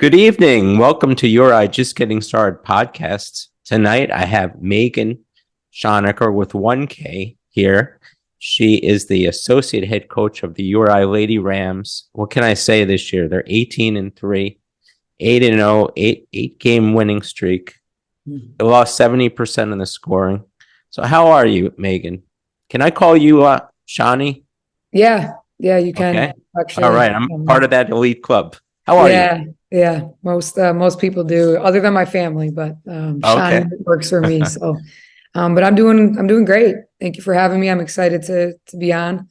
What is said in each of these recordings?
Good evening. Welcome to URI Just Getting Started podcast. Tonight I have Megan Shoniker with 1K here. She is the associate head coach of the URI Lady Rams. What can I say this year? They're 18-3, 8-0, eight game winning streak. They lost 70% of the scoring. So how are you, Megan? Can I call you Sharnee? Yeah, you can. Okay. Actually. All right. I'm part of that elite club. How are you? Yeah. Most people do, other than my family, but Okay. Sean works for me. So, but I'm doing great. Thank you for having me. I'm excited to be on.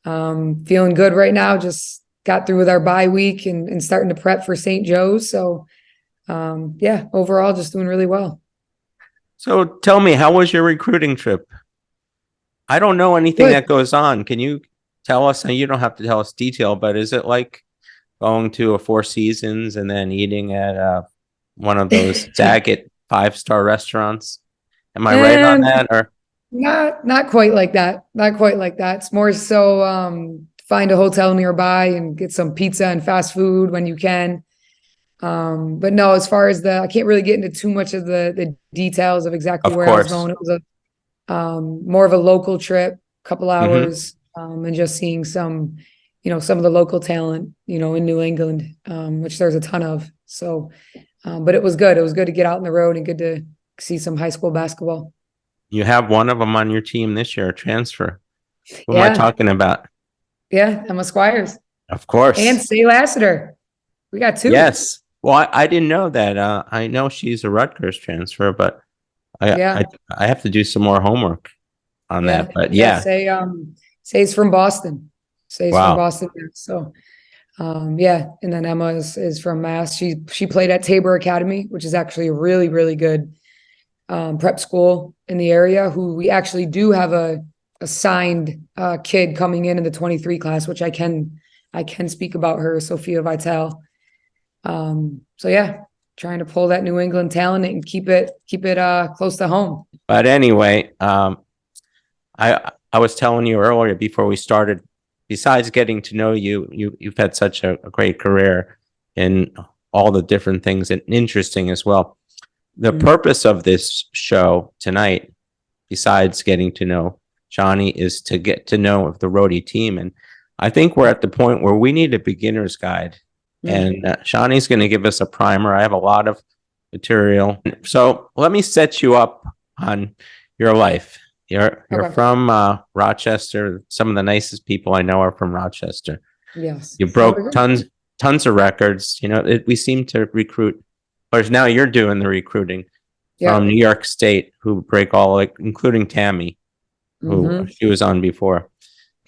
Feeling good right now. Just got through with our bye week and starting to prep for St. Joe's. So, overall, just doing really well. So tell me, how was your recruiting trip? I don't know anything that goes on. Can you tell us? And you don't have to tell us detail, but is it like going to a Four Seasons and then eating at one of those Daggett 5-star restaurants? Am I right on that? Or not quite like that. Not quite like that. It's more so find a hotel nearby and get some pizza and fast food when you can. But no, as far as I can't really get into too much of the details of exactly where I was going. It was a more of a local trip, couple hours, and just seeing some of the local talent, in New England, which there's a ton of. So, but it was good. It was good to get out on the road and good to see some high school basketball. You have one of them on your team this year, a transfer. Who am I talking about? Yeah, Emma Squires. Of course. And Say Lassiter. We got two. Yes. Well, I didn't know that. I know she's a Rutgers transfer, but I have to do some more homework on that. But Say's from Boston. Say's wow. from Boston. So and then Emma is from Mass. She played at Tabor Academy, which is actually a really, really good prep school in the area, who we actually do have a signed kid coming in the 23 class, which I can speak about her, Sophia Vitale. Trying to pull that New England talent and keep it close to home. But anyway, I was telling you earlier before we started, besides getting to know you, you've had such a great career in all the different things and interesting as well. The purpose of this show tonight, besides getting to know Sharnee, is to get to know the Rhody team. And I think we're at the point where we need a beginner's guide. And Sharnee's going to give us a primer. I have a lot of material. So let me set you up on your life. You're from Rochester. Some of the nicest people I know are from Rochester. Yes. You broke tons of records. We seem to recruit, or now you're doing the recruiting from New York State, who break all, including Tammy, who she was on before.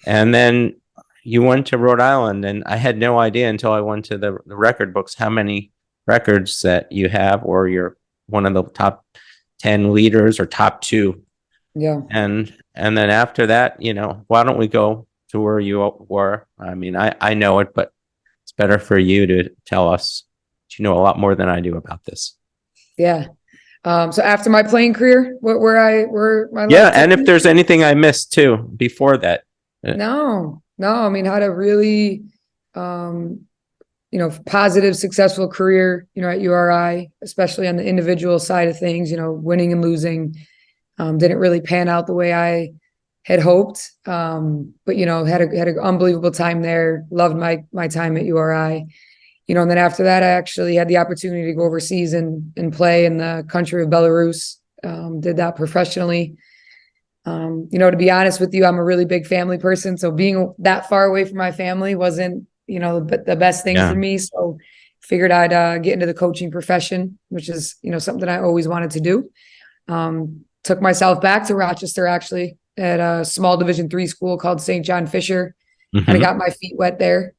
And then you went to Rhode Island, and I had no idea until I went to the record books how many records that you have, or you're one of the top 10 leaders or top 2. Yeah. And then after that, why don't we go to where you were? I mean, I know it, but it's better for you to tell us. You know a lot more than I do about this. Yeah. So after my playing career, where my and if there's anything I missed too before that. No. I mean, had a really, positive, successful career, at URI, especially on the individual side of things, winning and losing. Didn't really pan out the way I had hoped. But, had an unbelievable time there. Loved my time at URI. And then after that, I actually had the opportunity to go overseas and play in the country of Belarus. Did that professionally. To be honest with you, I'm a really big family person. So being that far away from my family wasn't, the best thing for me. So figured I'd get into the coaching profession, which is, something I always wanted to do. Took myself back to Rochester, actually, at a small Division III school called St. John Fisher. And I got my feet wet there.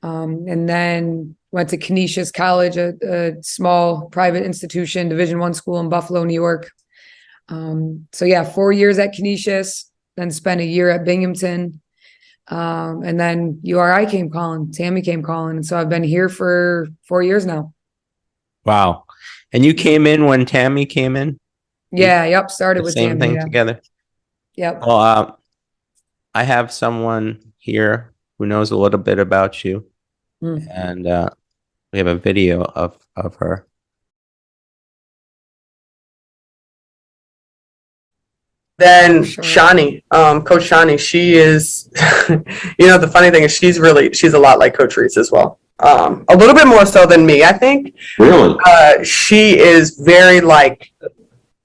And then went to Canisius College, a small private institution, Division I school in Buffalo, New York. 4 years at Canisius, then spent a year at Binghamton. And then URI came calling, Tammy came calling. And so I've been here for 4 years now. Wow. And you came in when Tammy came in? Started with same Tammy, thing together. Yep. Well, I have someone here who knows a little bit about you. And We have a video of her. Then Sure. Shani, Coach Shani, she is, the funny thing is she's a lot like Coach Reese as well. A little bit more so than me, I think. Really? She is very like,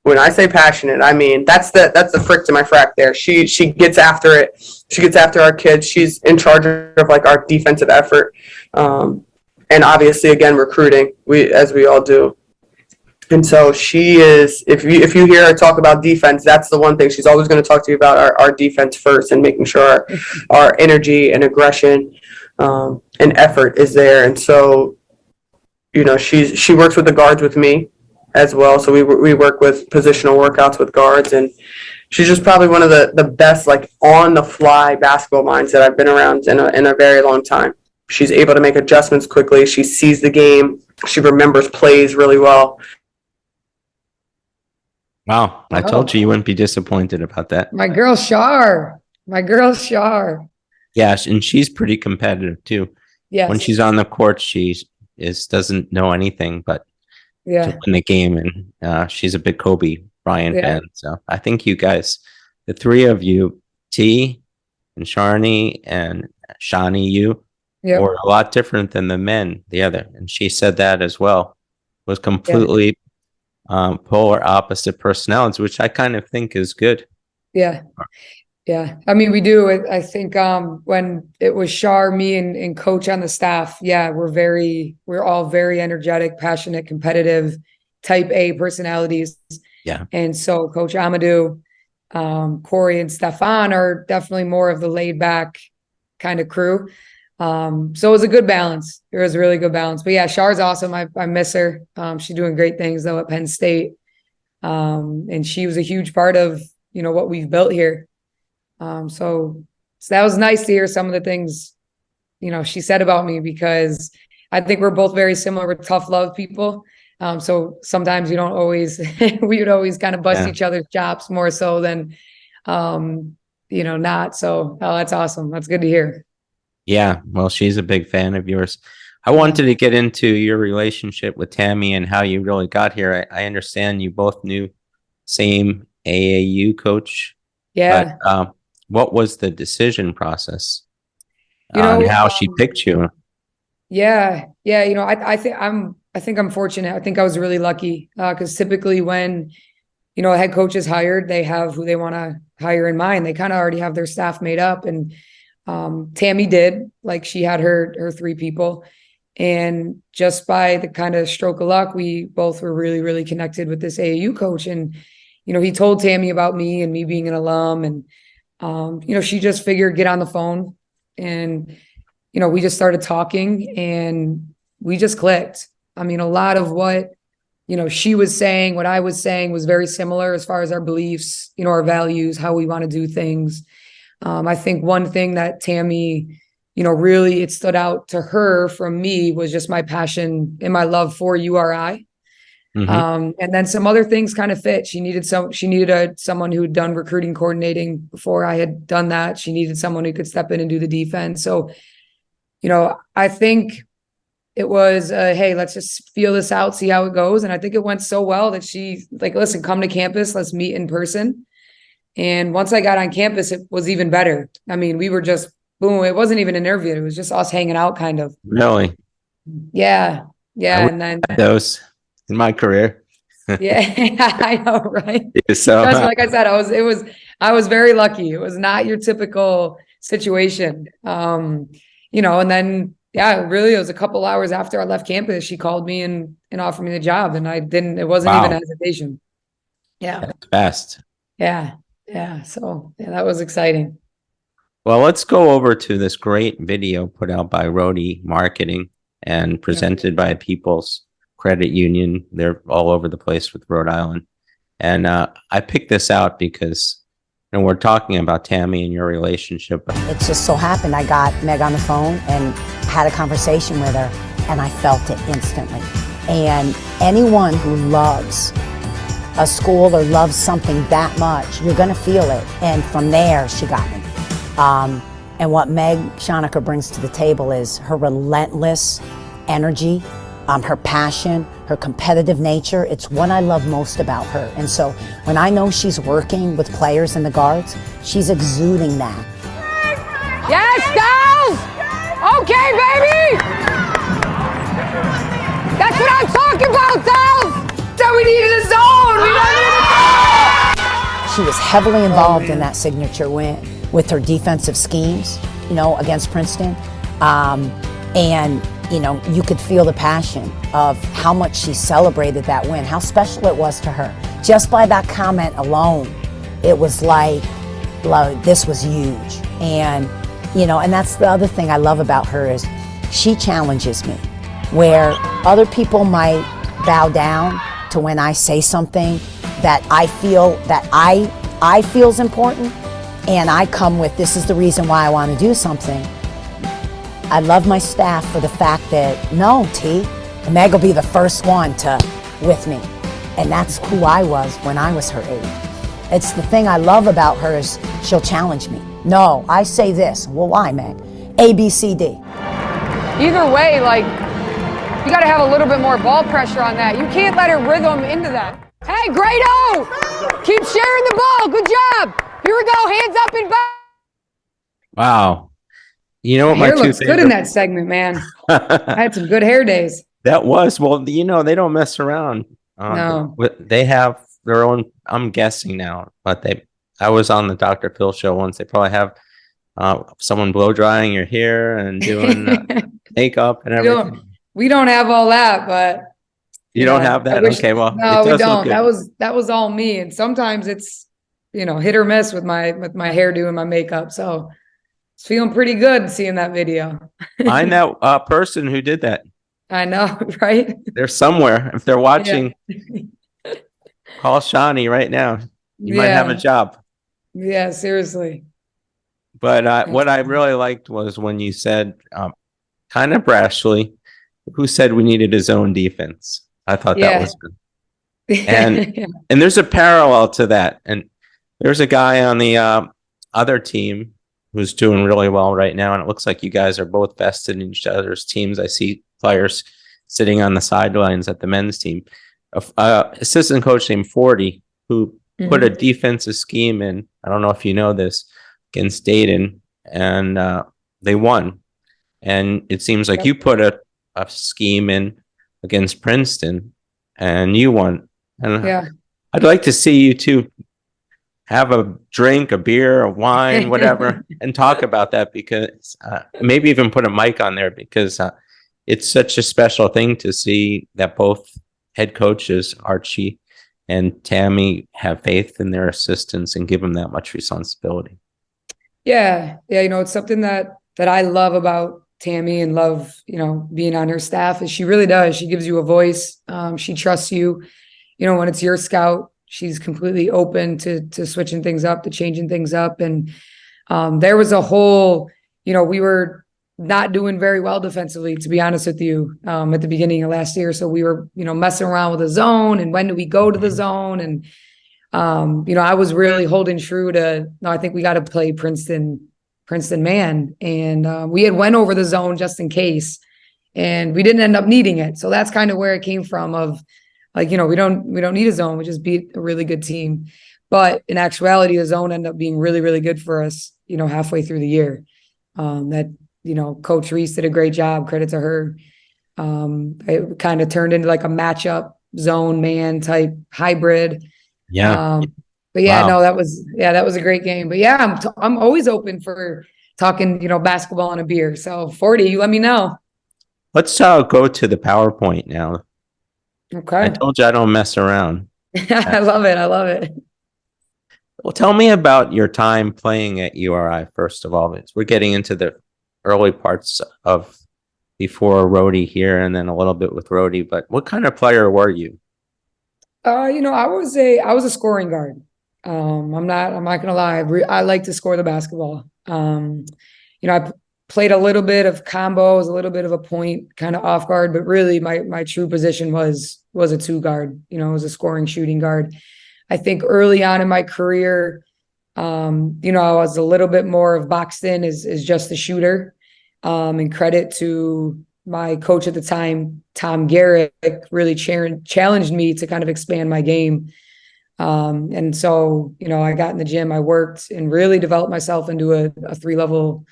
when I say passionate, I mean that's the frick to my frack there. She gets after it. She gets after our kids. She's in charge of like our defensive effort, and obviously again recruiting. As we all do. And so she is, if you hear her talk about defense, that's the one thing she's always going to talk to you about our defense first, and making sure our energy and aggression and effort is there. And so, she works with the guards with me as well. So we work with positional workouts with guards, and she's just probably one of the best like on the fly basketball minds that I've been around in a very long time. She's able to make adjustments quickly. She sees the game. She remembers plays really well. Wow. I told you wouldn't be disappointed about that. My girl Shar. Yeah, and she's pretty competitive too. Yes. When she's on the court, she doesn't know anything but to win the game, and she's a big Kobe Bryant fan. So I think you guys, the three of you, T and Sharnee and Shani, were a lot different than the men, the other. And she said that as well. Was completely polar opposite personalities, which I kind of think is good. Yeah. I mean, we do. I think when it was Shar, me, and Coach on the staff, we're all very energetic, passionate, competitive, type A personalities. Yeah. And so Coach Amadou, Corey, and Stefan are definitely more of the laid back kind of crew. So it was a good balance. It was a really good balance. But yeah, Shar's awesome. I miss her. She's doing great things though at Penn State. And she was a huge part of, what we've built here. So that was nice to hear some of the things, she said about me, because I think we're both very similar. We're tough love people. So sometimes we would always kind of bust each other's chops more so than, not. So, that's awesome. That's good to hear. Yeah, well, she's a big fan of yours. I wanted to get into your relationship with Tammy and how you really got here. I understand you both knew same AAU coach. Yeah. But what was the decision process on how she picked you? Yeah. I think I'm fortunate. I think I was really lucky because typically when a head coach is hired, they have who they want to hire in mind. They kind of already have their staff made up, and Tammy did. Like, she had her three people, and just by the kind of stroke of luck, we both were really, really connected with this AAU coach. And he told Tammy about me and me being an alum, and she just figured, get on the phone, and we just started talking, and we just clicked. I mean, a lot of what she was saying, what I was saying, was very similar as far as our beliefs, our values, how we want to do things. I think one thing that Tammy, really it stood out to her from me was just my passion and my love for URI. And then some other things kind of fit. She needed someone who had done recruiting coordinating before I had done that. She needed someone who could step in and do the defense. So, I think it was, hey, let's just feel this out, see how it goes. And I think it went so well that she like, listen, come to campus, let's meet in person. And once I got on campus, it was even better. I mean, we were just, boom, it wasn't even an interview. It was just us hanging out kind of. Really? Yeah. And then those in my career. Yeah, I know, right? So like I said, I was very lucky. It was not your typical situation. And then, really, it was a couple hours after I left campus, she called me and offered me the job, and it wasn't even a hesitation. Yeah. That's fast. Yeah. So that was exciting. Well, let's go over to this great video put out by Rhody Marketing and presented by People's Credit Union. They're all over the place with Rhode Island. And I picked this out because we're talking about Tammy and your relationship. It just so happened I got Meg on the phone and had a conversation with her, and I felt it instantly. And anyone who loves a school or loves something that much, you're going to feel it. And from there, she got me. And what Meg Shoniker brings to the table is her relentless energy, her passion, her competitive nature. It's what I love most about her. And so when I know she's working with players in the guards, she's exuding that. Yes, girls! Okay, baby! That's what I'm talking about, dolls! So we needed a zone! We needed a zone! She was heavily involved in that signature win with her defensive schemes, you know, against Princeton. And, you know, you could feel the passion of how much she celebrated that win, how special it was to her. Just by that comment alone, it was like this was huge. And, you know, and that's the other thing I love about her is she challenges me, where other people might bow down to when I say something that I feel is important, and I come with, this is the reason why I want to do something. I love my staff for the fact that, no, T, Meg will be the first one with me. And that's who I was when I was her age. It's the thing I love about her is she'll challenge me. No, I say this. Well, why, Meg? A, B, C, D. Either way, like, you got to have a little bit more ball pressure on that. You can't let her rhythm into that. Hey, Grado! Keep sharing the ball. Good job. Here we go. Hands up and back. Wow. You know what my Hair two looks good in that segment, man. I had some good hair days. That was, well, you know, they don't mess around. No. They have their own, I'm guessing now, but I was on the Dr. Phil show once. They probably have someone blow drying your hair and doing makeup and everything. We don't have all that, but you don't have that? Okay, well, no, we don't. That was all me. And sometimes it's, you know, hit or miss with my hairdo and my makeup. So it's feeling pretty good seeing that video. Find that person who did that. I know, right? They're somewhere. If they're watching, call Sharnee right now. You might have a job. Yeah, seriously. But what I really liked was when you said, kind of brashly, who said we needed a zone defense. I thought that was good. And and there's a parallel to that. And there's a guy on the other team who's doing really well right now. And it looks like you guys are both vested in each other's teams. I see players sitting on the sidelines at the men's team. Assistant coach named Rhody, who put a defensive scheme in, I don't know if you know this, against Dayton, and they won. And it seems like you put a scheme in against Princeton, and you won. And I'd like to see you two have a drink, a beer, a wine, whatever, and talk about that, because maybe even put a mic on there, because it's such a special thing to see that both head coaches, Archie and Tammy, have faith in their assistants and give them that much responsibility. Yeah. You know, it's something that I love about Tammy and love, you know, being on her staff is she really does. She gives you a voice. She trusts you. You know, when it's your scout, she's completely open to switching things up, to changing things up. And there was a whole, you know, we were not doing very well defensively, to be honest with you, at the beginning of last year. So we were, you know, messing around with the zone and when do we go to the zone? And, you know, I was really holding true to, no, I think we got to play Princeton man. And we had went over the zone just in case, and we didn't end up needing it. So that's kind of where it came from of like, you know, we don't need a zone. We just beat a really good team. But in actuality, the zone ended up being really, really good for us, you know, halfway through the year. That, you know, Coach Reese did a great job. Credit to her. It kind of turned into like a matchup zone man type hybrid. Yeah. But no, that was a great game. But yeah, I'm always open for talking, you know, basketball and a beer. So 40, you let me know. Let's go to the PowerPoint now. Okay. I told you I don't mess around. I love it. Well, tell me about your time playing at URI, first of all. We're getting into the early parts of before Rhody here and then a little bit with Rhody, but what kind of player were you? You know, I was a scoring guard. I'm not gonna lie. I like to score the basketball. You know, I played a little bit of combos, a little bit of a point kind of off guard, but really my true position was a two guard, you know, was a scoring shooting guard. I think early on in my career, you know, I was a little bit more of boxed in as just a shooter. And credit to, my coach at the time, Tom Garrett, really challenged me to kind of expand my game. And so, I got in the gym, I worked and really developed myself into a 3-level,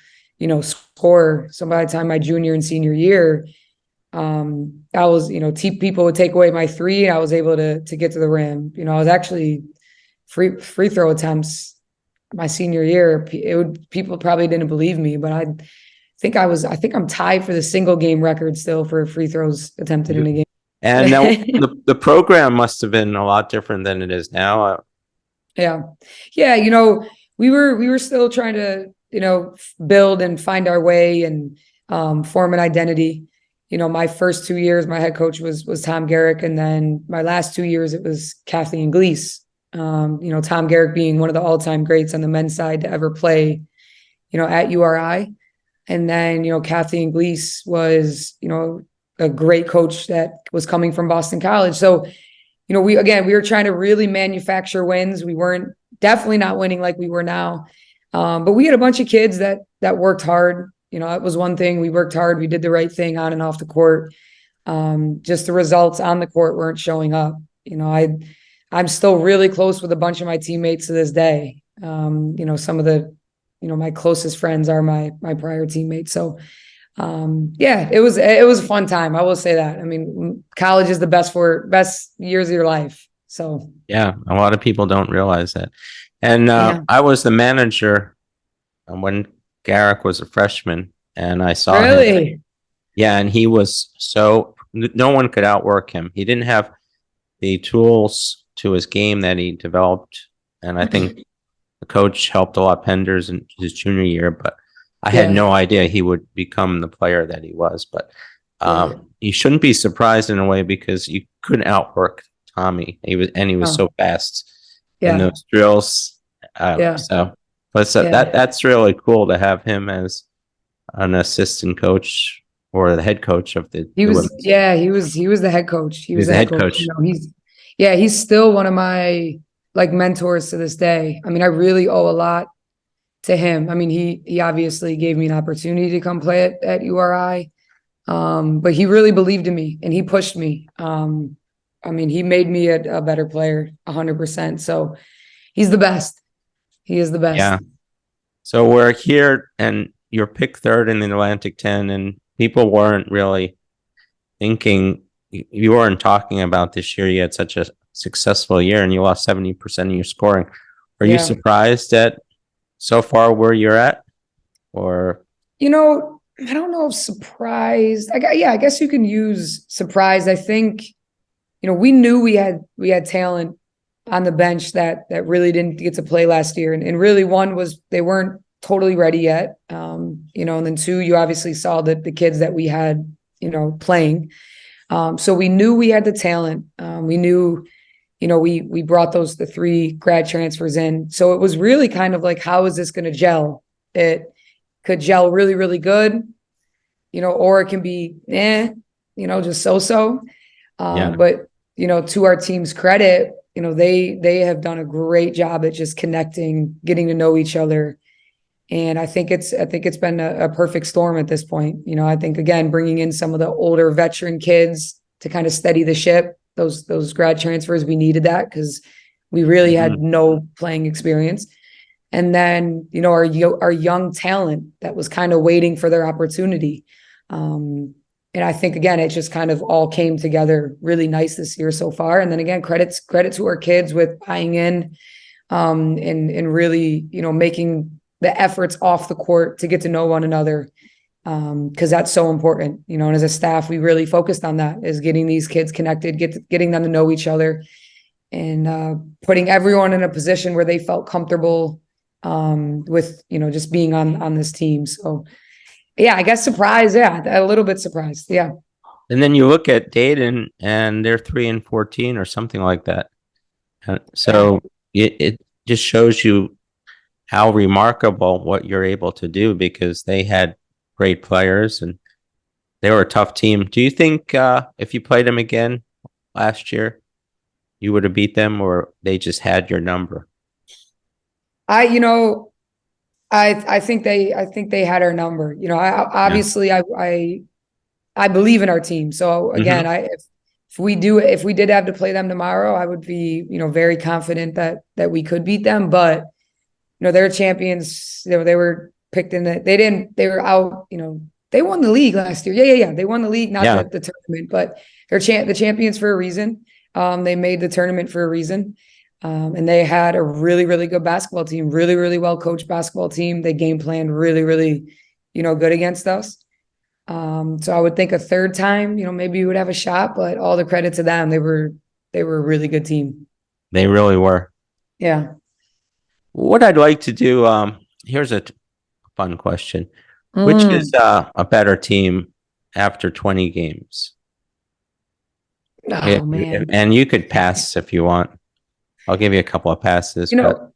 scorer. So by the time my junior and senior year, I was, people would take away my three and I was able to get to the rim. I was actually free throw attempts my senior year. People probably didn't believe me, but I think I'm tied for the single game record still for free throws attempted in a game. And now the program must have been a lot different than it is now. Yeah. We were still trying to, build and find our way and form an identity. My first 2 years, my head coach was Tom Garrick, and then my last 2 years it was Kathleen Gleese. Tom Garrick being one of the all-time greats on the men's side to ever play, at URI. And then, Kathleen Gleese was, a great coach that was coming from Boston College. So, we were trying to really manufacture wins. We weren't definitely not winning like we were now. But we had a bunch of kids that worked hard. It was one thing. We worked hard. We did the right thing on and off the court. Just the results on the court weren't showing up. I'm still really close with a bunch of my teammates to this day. Some of the, my closest friends are my prior teammates. So, it was a fun time. I will say that. I mean, college is the best years of your life. So yeah, a lot of people don't realize that. And I was the manager when Garrick was a freshman, and I saw him. Really? Yeah, and he was no one could outwork him. He didn't have the tools to his game that he developed, and I think the coach helped a lot Penders in his junior year, but I had no idea he would become the player that he was. But you shouldn't be surprised in a way, because you couldn't outwork Tommy. He was so fast in those drills. That's really cool to have him as an assistant coach or the head coach of the. He was the head coach. He was the head coach. He's still one of my mentors to this day. I mean, I really owe a lot to him. I mean, he obviously gave me an opportunity to come play at URI, but he really believed in me and he pushed me. I mean, he made me a better player, 100%. So he's the best. He is the best. Yeah. So we're here, and you're picked third in the Atlantic 10, and people weren't really thinking, you weren't talking about this year. You had such a successful year, and you lost 70% of your scoring. Are you surprised at so far where you're at? Or I don't know if surprised. I guess you can use surprised. I think we knew we had talent on the bench that really didn't get to play last year, and really one was they weren't totally ready yet. And then two, you obviously saw the kids that we had playing. So we knew we had the talent. We knew. We brought the 3 grad transfers in. So it was really kind of like, how is this going to gel? It could gel really, really good, or it can be, just so-so. But, to our team's credit, they have done a great job at just connecting, getting to know each other. And I think it's been a perfect storm at this point. I think, again, bringing in some of the older veteran kids to kind of steady the ship. Those grad transfers, we needed that because we really had no playing experience. And then, our young talent that was kind of waiting for their opportunity. And I think, again, it just kind of all came together really nice this year so far. And then again, credit to our kids with buying in and really, making the efforts off the court to get to know one another. Because that's so important, and as a staff, we really focused on that, is getting these kids connected, getting them to know each other, and putting everyone in a position where they felt comfortable with, just being on this team. So, I guess surprised, a little bit surprised, And then you look at Dayton, and they're 3-14 or something like that. So it just shows you how remarkable what you're able to do, because they had great players and they were a tough team. Do you think if you played them again last year, you would have beat them, or they just had your number? I think they had our number. I I believe in our team. So again, if we did have to play them tomorrow, I would be, very confident that we could beat them. But they're champions. They were picked in they were out. They won the league last year. Yeah. They won the league, not the tournament, but they're the champions for a reason. They made the tournament for a reason. And they had a really, really good basketball team, really, really well coached basketball team. They game planned really, really, good against us. So I would think a third time, maybe we would have a shot, but all the credit to them. They were a really good team. They really were. Yeah. What I'd like to do, here's a fun question. Which is a better team after 20 games? Oh, man. And you could pass if you want. I'll give you a couple of passes. No,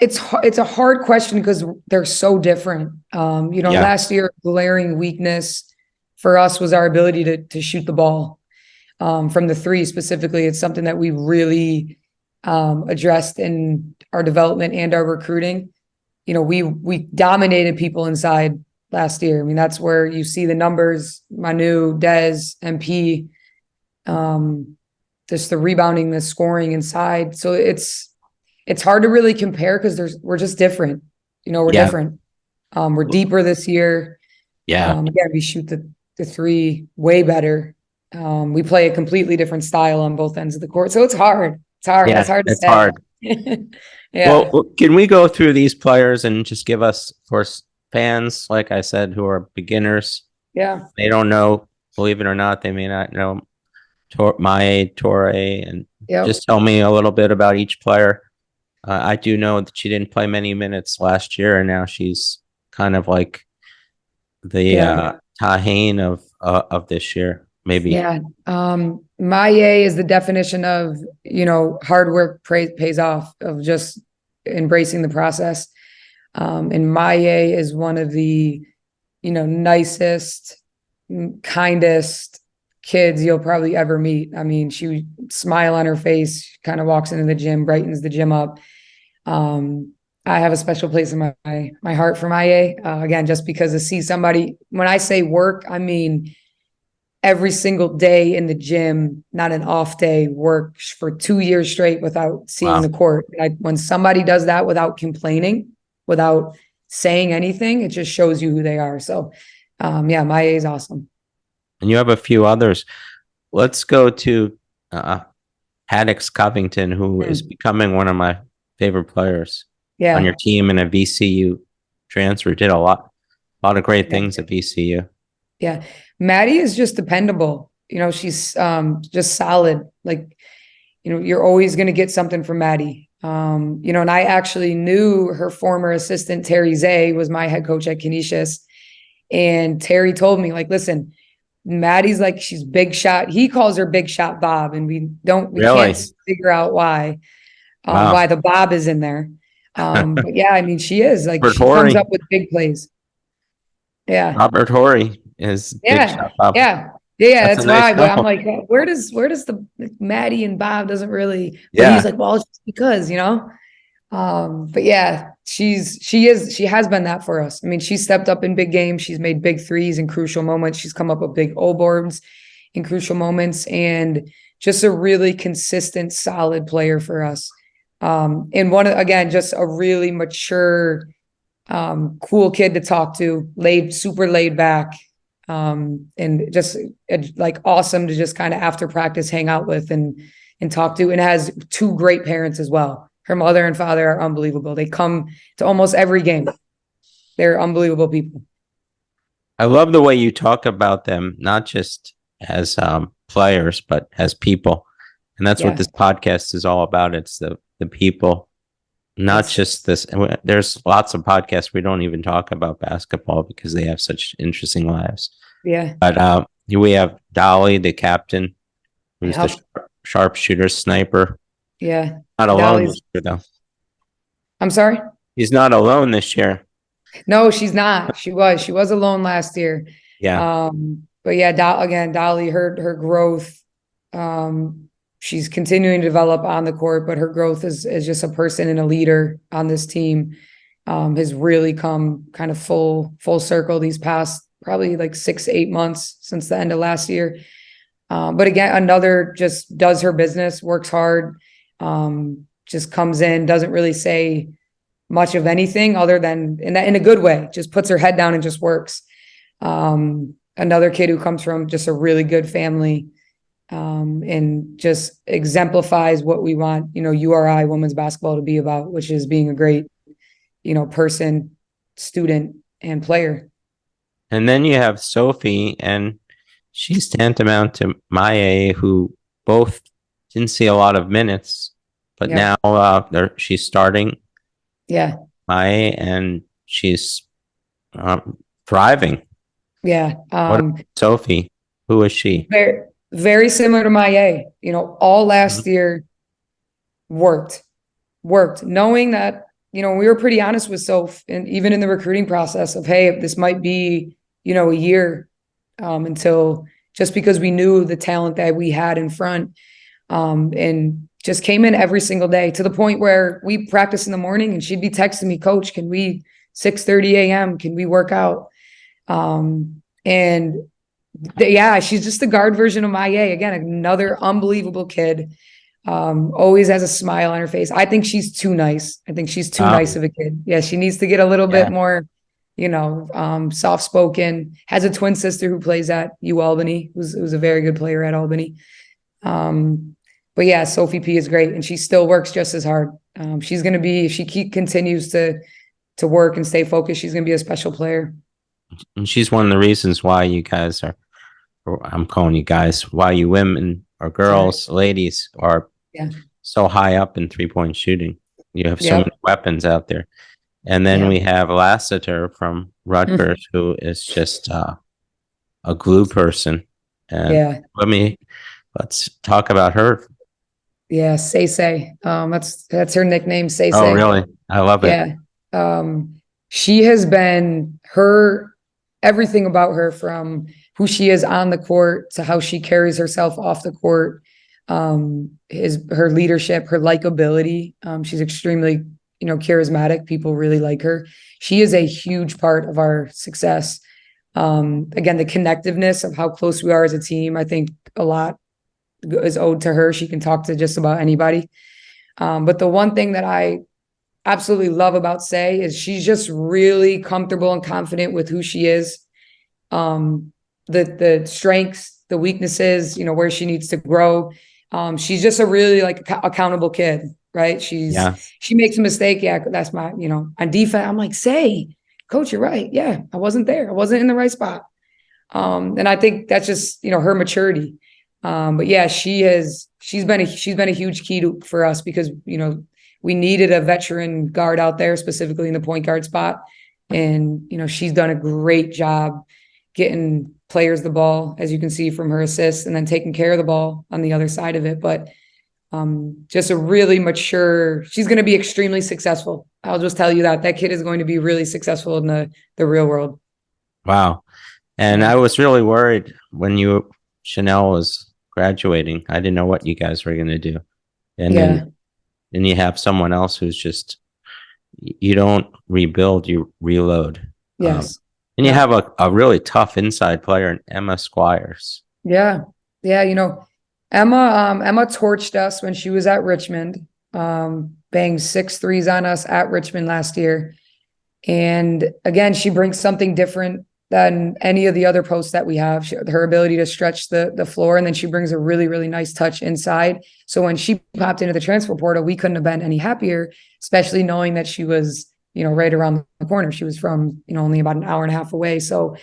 it's a hard question because they're so different. Last year, glaring weakness for us was our ability to shoot the ball from the three specifically. It's something that we really addressed in our development and our recruiting. We dominated people inside last year. I mean, that's where you see the numbers, Manu, Dez, MP, just the rebounding, the scoring inside. So it's hard to really compare because we're just different. We're different. We're deeper this year. Yeah. Again, we shoot the three way better. We play a completely different style on both ends of the court. So it's hard. It's hard. Yeah, it's hard to it's say. hard. Yeah. Well, can we go through these players and just give us, for fans, like I said, who are beginners? Yeah. They don't know, believe it or not, they may not know Maya Torre, and just tell me a little bit about each player. I do know that she didn't play many minutes last year, and now she's kind of like the Tahane of this year, maybe. Yeah. Maya is the definition of, hard work pays off, of just embracing the process. And Maya is one of the, nicest, kindest kids you'll probably ever meet. I mean, she smile on her face, kind of walks into the gym, brightens the gym up. I have a special place in my heart for Maya. Again, just because to see somebody, when I say work, I mean every single day in the gym, not an off day, work for 2 years straight without seeing the court. When somebody does that without complaining, without saying anything, it just shows you who they are. So, Maya is awesome. And you have a few others. Let's go to Haddix Covington, who is becoming one of my favorite players on your team, and a VCU transfer. Did a lot of great things at VCU. Yeah. Maddie is just dependable. She's just solid. Like, you're always going to get something from Maddie. And I actually knew her former assistant, Terry Zay, was my head coach at Canisius. And Terry told me, like, listen, Maddie's like, she's big shot. He calls her big shot Bob. And we can't figure out why the Bob is in there. But yeah, I mean, she is like, she comes up with big plays. Yeah. Robert Horry is big shot Bob. Yeah. That's why. Nice But I'm like, where does the Maddie and Bob doesn't really? Yeah. He's like, well, it's just because, But yeah, she has been that for us. I mean, she stepped up in big games. She's made big threes in crucial moments. She's come up with big O boards in crucial moments, and just a really consistent, solid player for us. And just a really mature, cool kid to talk to, super laid back. And just like awesome to just kind of after practice hang out with and talk to, and has two great parents as well. Her mother and father are unbelievable. They come to almost every game. They're unbelievable people. I love the way you talk about them, not just as players, but as people. And that's what this podcast is all about. It's the people, not just this. There's lots of podcasts we don't even talk about basketball because they have such interesting lives. Yeah. But we have Dolly, the captain, who's the sharpshooter sniper. Yeah. Not alone this year, though. I'm sorry? He's not alone this year. No, she's not. She was alone last year. Yeah. But yeah, Dolly, her growth, she's continuing to develop on the court, but her growth is just a person and a leader on this team. has really come kind of full circle these past probably like 6 to 8 months since the end of last year. But again, another just does her business, works hard, just comes in, doesn't really say much of anything other than in a good way, just puts her head down and just works. Another kid who comes from just a really good family, and just exemplifies what we want, URI women's basketball to be about, which is being a great, person, student, and player. And then you have Sophie, and she's tantamount to Maya, who both didn't see a lot of minutes, but Yeah. now she's starting Yeah. Maya, and she's thriving. Yeah. What about Sophie? Who is she? Very, very similar to Maya, all last year worked, knowing that, we were pretty honest with Soph, and even in the recruiting process of, hey, this might be, a year, until, just because we knew the talent that we had in front, and just came in every single day, to the point where we practice in the morning and she'd be texting me, Coach, can we 6:30 a.m. Can we work out? She's just the guard version of Maya. Again, another unbelievable kid. Always has a smile on her face. I think she's too nice. I think she's too nice of a kid. Yeah, she needs to get a little bit more, soft spoken. Has a twin sister who plays at UAlbany, who's a very good player at Albany. But yeah, Sophie P is great, and she still works just as hard. She's going to be, if she continues to work and stay focused, she's going to be a special player. And she's one of the reasons why you guys are, or I'm calling you guys, why you women or girls, ladies are so high up in 3-point shooting. You have so many weapons out there. And then we have Lassiter from Rutgers, who is just a glue person. And let's talk about her. Yeah, Say. That's her nickname, Say. Oh, really? I love it. Yeah. She has been everything about her, from who she is on the court to how she carries herself off the court, is her leadership, her likability. She's extremely, charismatic. People really like her. She is a huge part of our success. Again, the connectiveness of how close we are as a team, I think a lot is owed to her. She can talk to just about anybody. But the one thing that I absolutely love about Say is she's just really comfortable and confident with who she is. The strengths, the weaknesses, where she needs to grow. She's just a really accountable kid, right? She makes a mistake. Yeah, that's my, on defense, I'm like, Say, Coach, you're right. Yeah, I wasn't there. I wasn't in the right spot. And I think that's just, her maturity. But yeah, she's been a huge key for us, because, we needed a veteran guard out there, specifically in the point guard spot. And, she's done a great job getting players the ball, as you can see from her assists, and then taking care of the ball on the other side of it. But just a really mature, she's going to be extremely successful. I'll just tell you that kid is going to be really successful in the real world. Wow. And I was really worried when Chanel was graduating. I didn't know what you guys were going to do. And then you have someone else who's just, you don't rebuild, you reload. Yes. And you have a really tough inside player in Emma Squires. Yeah. Yeah. Emma torched us when she was at Richmond, banged 6 threes on us at Richmond last year. And again, she brings something different than any of the other posts that we have. Her ability to stretch the floor, and then she brings a really, really nice touch inside. So when she popped into the transfer portal, we couldn't have been any happier, especially knowing that she was, right around the corner. She was from, only about an hour and a half away. So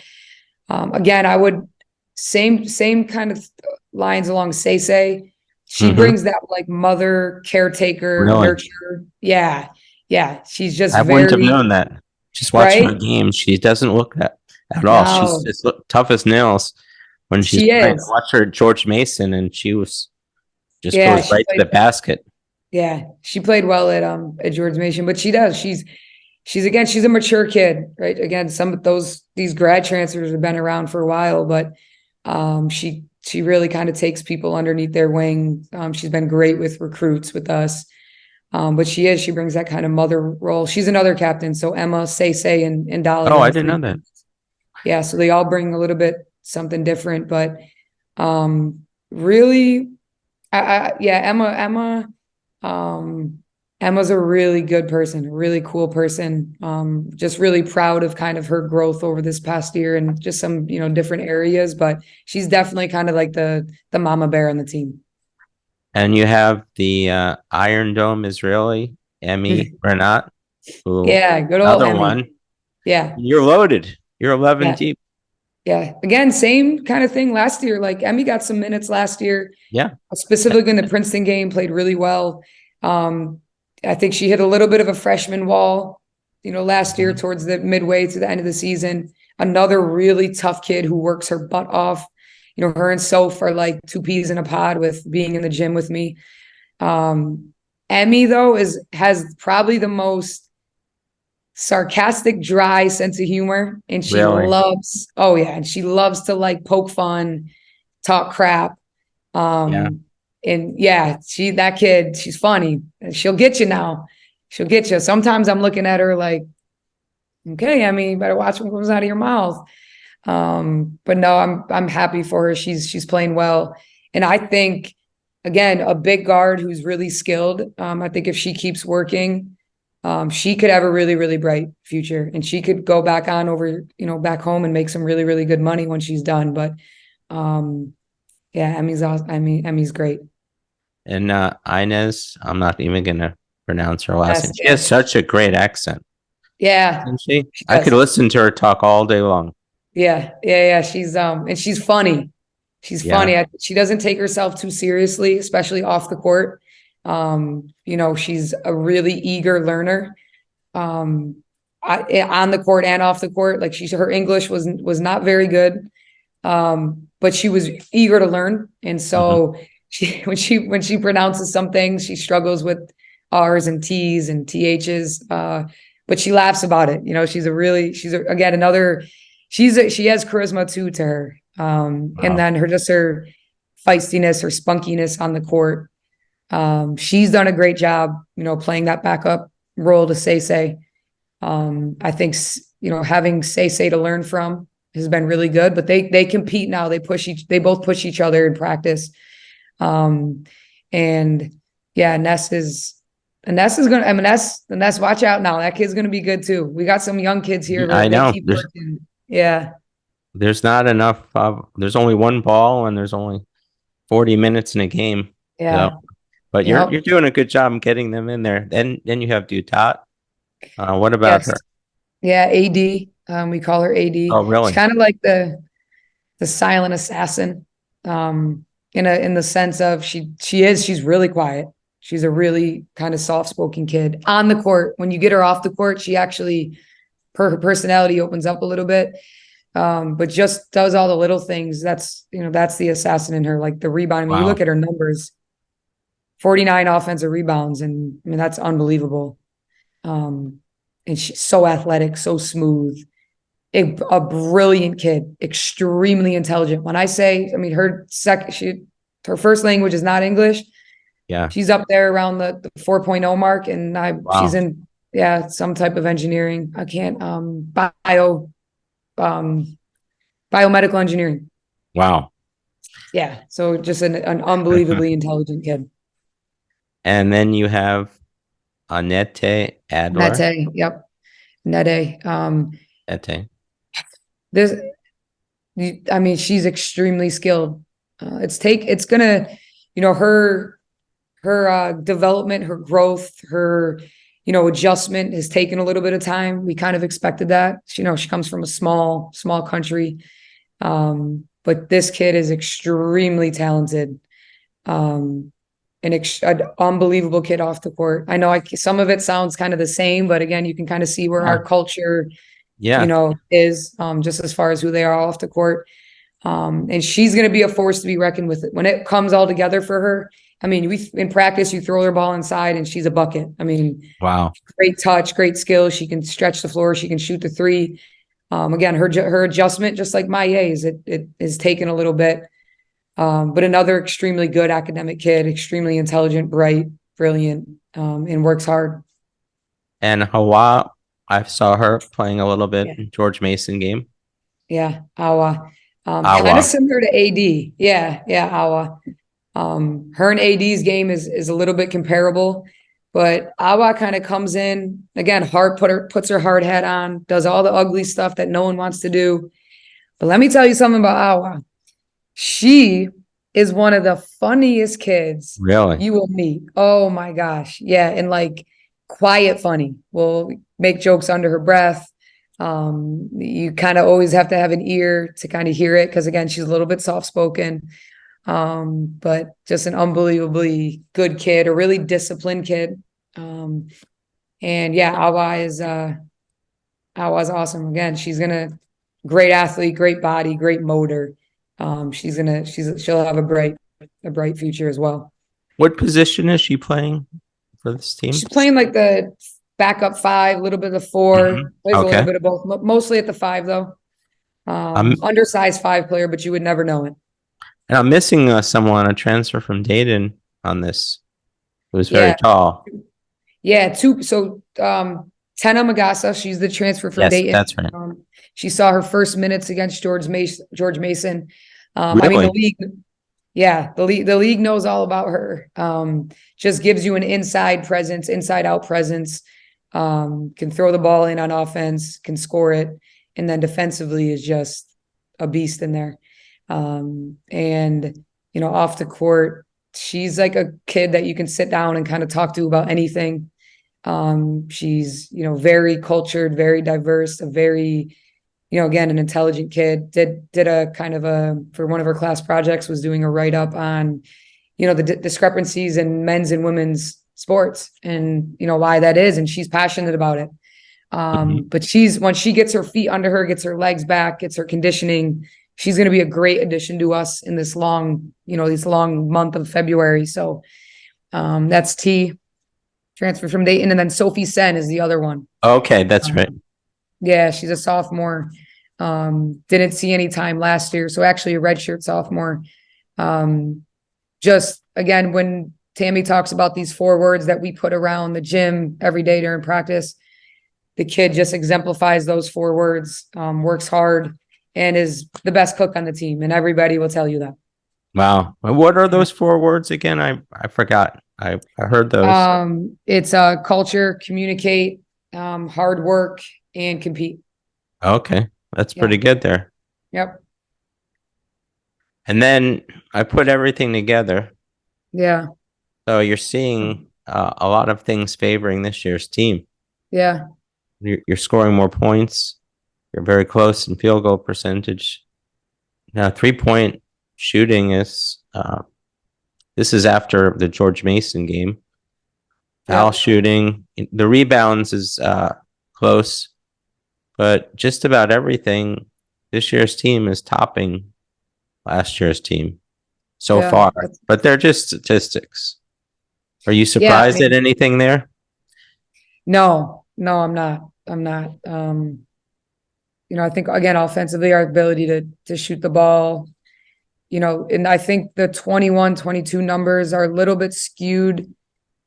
again, I would same kind of lines along Say. She brings that mother, caretaker, nurture. Yeah. Yeah. She's just I wouldn't have known that. Just watching her game. She doesn't look at all. No. She's just tough as nails when she's playing. I watched her at George Mason, and she was just goes right to the basket. Yeah, she played well at George Mason, but she does. She's a mature kid, right? Again, some of these grad transfers have been around for a while, but she really kind of takes people underneath their wing. She's been great with recruits with us. But she brings that kind of mother role. She's another captain. So Emma, Say, and Dolly. Oh, are I the didn't three know that. captains. Yeah. So they all bring a little bit something different, but, really, Emma, Emma's a really good person, a really cool person. Just really proud of kind of her growth over this past year and just some, different areas, but she's definitely kind of like the mama bear on the team. And you have the Iron Dome Israeli, Emmy Renat, who Yeah, good old another Emmy. one. Yeah. You're loaded. You're 11 Yeah. deep. Yeah. Again, same kind of thing last year. Like Emmy got some minutes last year. Yeah. Specifically in the Princeton game, played really well. I think she hit a little bit of a freshman wall, last year towards the midway to the end of the season. Another really tough kid who works her butt off. Her and Soph are like two peas in a pod with being in the gym with me. Emmy though has probably the most sarcastic, dry sense of humor, and she Really? loves, and she loves to like poke fun, talk crap. Yeah. And yeah, that kid, she's funny. She'll get you now. She'll get you. Sometimes I'm looking at her like, okay, I mean, you better watch what comes out of your mouth. But no, I'm happy for her. She's playing well. And I think, again, a big guard who's really skilled. I think if she keeps working, she could have a really, really bright future, and she could go back on over, back home and make some really, really good money when she's done. But, yeah, Emmy's awesome. Emmy's great. And Inez, I'm not even gonna pronounce her last Yes, name. She has yes. such a great accent, Yeah, isn't she? she I does. could listen to her talk all day long. Yeah. She's and she's funny. She's Yeah. funny. She doesn't take herself too seriously, especially off the court. She's a really eager learner. On the court and off the court, like her English was not very good. But she was eager to learn. And so when she pronounces some things, she struggles with R's and T's and TH's. But she laughs about it. She has charisma too to her. And then her feistiness, her spunkiness on the court. She's done a great job, playing that backup role to Say. I think, having Say to learn from has been really good, but they compete now. They both push each other in practice. And yeah, Ness is going to, Ness, watch out now. That kid's going to be good too. We got some young kids here. I know. They keep working. Yeah. There's not enough. There's only one ball, and there's only 40 minutes in a game. Yeah. So, but you're doing a good job getting them in there. Then you have Dutat. What about her? Yeah, AD. We call her AD. Oh, really? She's kind of like the silent assassin. In the sense of she's really quiet. She's a really kind of soft-spoken kid on the court. When you get her off the court, she actually, her personality opens up a little bit. But just does all the little things. That's the assassin in her, like the rebound. I mean, you look at her numbers, 49 offensive rebounds, and I mean, that's unbelievable. And she's so athletic, so smooth, a brilliant kid, extremely intelligent. When I say, I mean, her first language is not English. Yeah. She's up there around the 4.0 mark, and she's in, some type of engineering. I can't, biomedical engineering. Wow. Yeah. So just an unbelievably intelligent kid. And then you have Annette Adler. Nete. Yep. Nete. Ete. She's extremely skilled. It's gonna, her development, her growth, her, adjustment has taken a little bit of time. We kind of expected that. She comes from a small country. But this kid is extremely talented. An unbelievable kid off the court. I know some of it sounds kind of the same, but again, you can kind of see where our culture, is, just as far as who they are off the court. And she's going to be a force to be reckoned with when it comes all together for her. I mean, in practice, you throw her ball inside and she's a bucket. I mean, wow, great touch, great skill. She can stretch the floor. She can shoot the three. Again, her adjustment, just like Maye's, it is taken a little bit. But another extremely good academic kid, extremely intelligent, bright. brilliant, and works hard. And Hawa, I saw her playing a little bit Yeah. in George Mason game. Yeah, Awa. Kind Awa. of similar to AD. Yeah, Awa. Her and AD's game is a little bit comparable, but Awa kind of comes in again, puts her hard hat on, does all the ugly stuff that no one wants to do. But let me tell you something about Awa. She is one of the funniest kids Really? you will meet. Oh my gosh. Yeah. And like quiet funny. Will make jokes under her breath. You kind of always have to have an ear to kind of hear it because again, she's a little bit soft spoken. But just an unbelievably good kid, a really disciplined kid. And yeah, Awa's awesome. Again, great athlete, great body, great motor. She'll have a bright future as well. What position is she playing for this team? She's playing like the backup 5, a little bit of the 4, plays a little Okay. bit of both, mostly at the 5 though. Undersized 5 player, but you would never know it. And I'm missing someone, a transfer from Dayton on this. It was very Yeah. tall. Yeah, Tenna Magassa, she's the transfer from Yes, Dayton. that's right. She saw her first minutes against George Mason. I mean, Really? the league knows all about her. Just gives you an inside presence, inside out presence. Can throw the ball in on offense, can score it, and then defensively is just a beast in there. And off the court, she's like a kid that you can sit down and kind of talk to about anything. She's very cultured, very diverse, a very again, an intelligent kid. Did a kind of for one of her class projects was doing a write-up on, the discrepancies in men's and women's sports and, why that is. And she's passionate about it. But once she gets her feet under her, gets her legs back, gets her conditioning, she's going to be a great addition to us in this long month of February. So that's T, transfer from Dayton. And then Sophie Sen is the other one. Okay, that's right. Yeah, she's a sophomore. Didn't see any time last year. So actually a redshirt sophomore. Just again, when Tammy talks about these 4 words that we put around the gym every day during practice, the kid just exemplifies those 4 words, works hard and is the best cook on the team. And everybody will tell you that. Wow. What are those 4 words again? I forgot. I heard those. It's culture, communicate, hard work, and compete. Okay. That's Yeah. pretty good there. Yep. And then I put everything together. Yeah. So you're seeing a lot of things favoring this year's team. Yeah. You're scoring more points. You're very close in field goal percentage. Now, 3-point shooting is, this is after the George Mason game. Foul shooting, the rebounds is close, but just about everything, this year's team is topping last year's team so far, but they're just statistics. Are you surprised at anything there? No, I'm not. I think again, offensively, our ability to shoot the ball, and I think the 21, 22 numbers are a little bit skewed.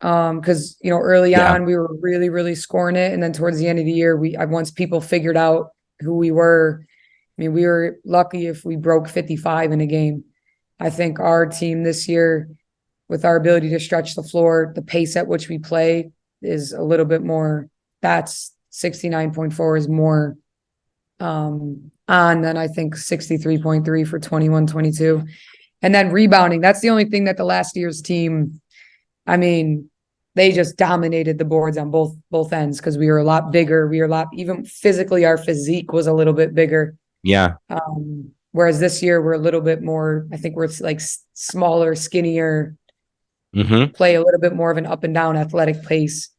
Because early on we were really, really scoring it, and then towards the end of the year, once people figured out who we were, I mean, we were lucky if we broke 55 in a game. I think our team this year, with our ability to stretch the floor, the pace at which we play is a little bit more. That's 69.4 is more on than I think 63.3 for 21, 22, and then rebounding. That's the only thing that the last year's team. I mean, they just dominated the boards on both ends because we were a lot bigger. We were a lot, even physically, our physique was a little bit bigger. Yeah. Whereas this year we're a little bit more, I think we're like smaller, skinnier, play a little bit more of an up and down athletic pace.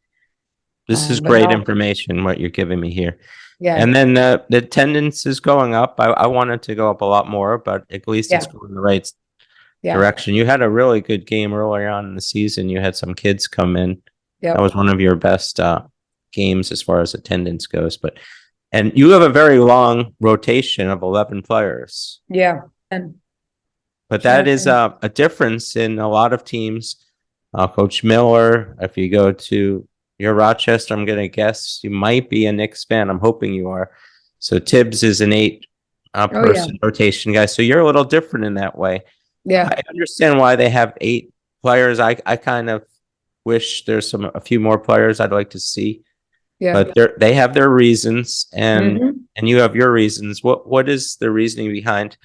This is great information, what you're giving me here. Yeah. And then the attendance is going up. I wanted to go up a lot more, but at least it's going in the right direction. You had a really good game earlier on in the season. You had some kids come in. That was one of your best games as far as attendance goes. And you have a very long rotation of 11 players. Yeah. But that is a difference in a lot of teams. Coach Miller, if you go to your Rochester, I'm going to guess you might be a Knicks fan. I'm hoping you are. So Tibbs is an 8 person rotation guy. So you're a little different in that way. Yeah. I understand why they have 8 players. I kind of wish there's a few more players I'd like to see. Yeah. But they have their reasons, and Mhm. and you have your reasons. What is the reasoning behind?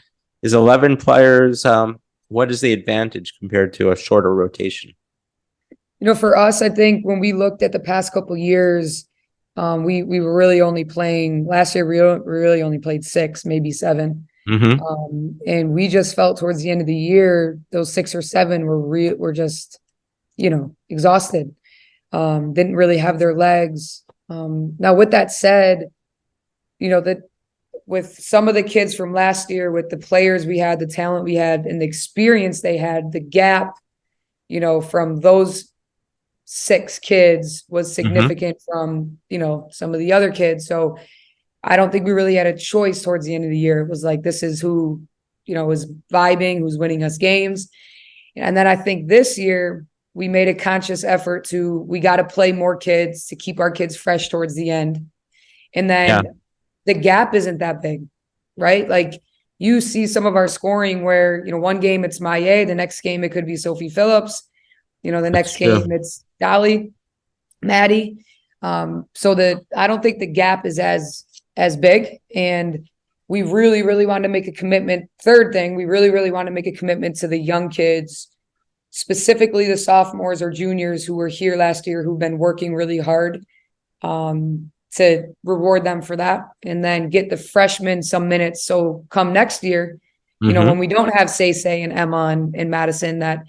Is 11 players? What is the advantage compared to a shorter rotation? For us, I think when we looked at the past couple years, we were really only playing last year. We really only played 6, maybe 7. Mm-hmm. And we just felt towards the end of the year, those 6 or 7 were just, exhausted. Didn't really have their legs. Now, with that said, that with some of the kids from last year, with the players we had, the talent we had, and the experience they had, the gap, from those 6 kids was significant from, some of the other kids. So I don't think we really had a choice towards the end of the year. It was like, this is who, was vibing, who's winning us games. And then I think this year we made a conscious effort we got to play more kids to keep our kids fresh towards the end. And then the gap isn't that big, right? Like you see some of our scoring where, one game it's Maye, the next game it could be Sophie Phillips, the next game it's Dolly, Maddie. So I don't think the gap is as big. And we really, really wanted to make a commitment. Third thing, we really, really want to make a commitment to the young kids, specifically the sophomores or juniors who were here last year, who've been working really hard, to reward them for that, and then get the freshmen some minutes. So come next year, when we don't have Say and Emma and Madison, that,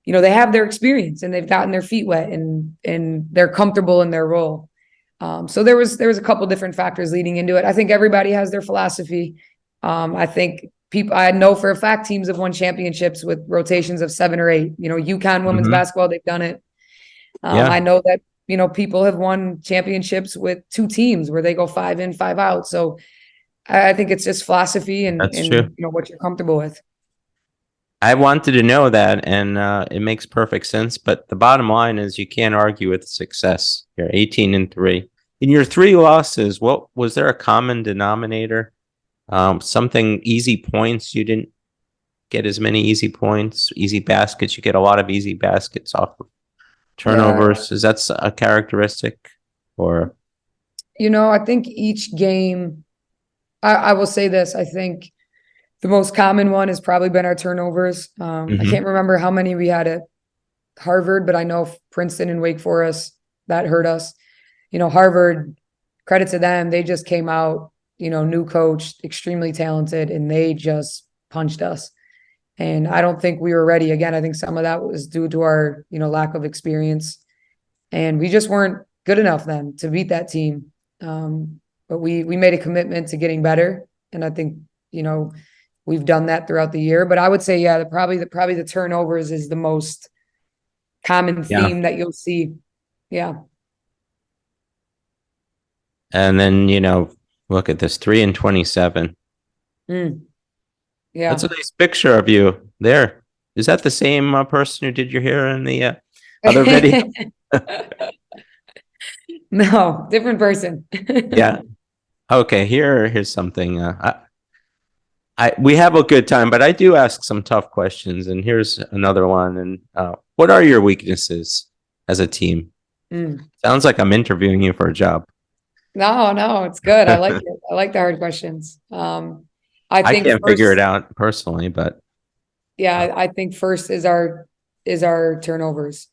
they have their experience and they've gotten their feet wet and they're comfortable in their role. So there was a couple different factors leading into it. I think everybody has their philosophy. I think I know for a fact teams have won championships with rotations of 7 or 8. UConn women's basketball, they've done it. I know that, people have won championships with 2 teams where they go 5 in, 5 out. So I think it's just philosophy and true. What you're comfortable with. I wanted to know that, and it makes perfect sense. But the bottom line is you can't argue with success. You're 18-3. In your 3 losses, what was there a common denominator? Something easy points. You didn't get as many easy points, easy baskets. You get a lot of easy baskets off of turnovers. Yeah. Is that a characteristic, or? I think each game, I will say this. I think the most common one has probably been our turnovers. I can't remember how many we had at Harvard, but I know Princeton and Wake Forest, that hurt us. Harvard, credit to them. They just came out, new coach, extremely talented, and they just punched us. And I don't think we were ready. Again, I think some of that was due to our, lack of experience. And we just weren't good enough then to beat that team. But we made a commitment to getting better. And I think, we've done that throughout the year. But I would say, probably the turnovers is the most common theme that you'll see. Yeah. And then, look at this, 3-27. Yeah. That's a nice picture of you there. Is that the same person who did your hair in the other video? No, different person. Yeah. Okay. Here's something. We have a good time, but I do ask some tough questions. And here's another one. And what are your weaknesses as a team? Sounds like I'm interviewing you for a job. No, it's good. I like it. I like the hard questions. I think can't figure it out personally, but I think first is our turnovers.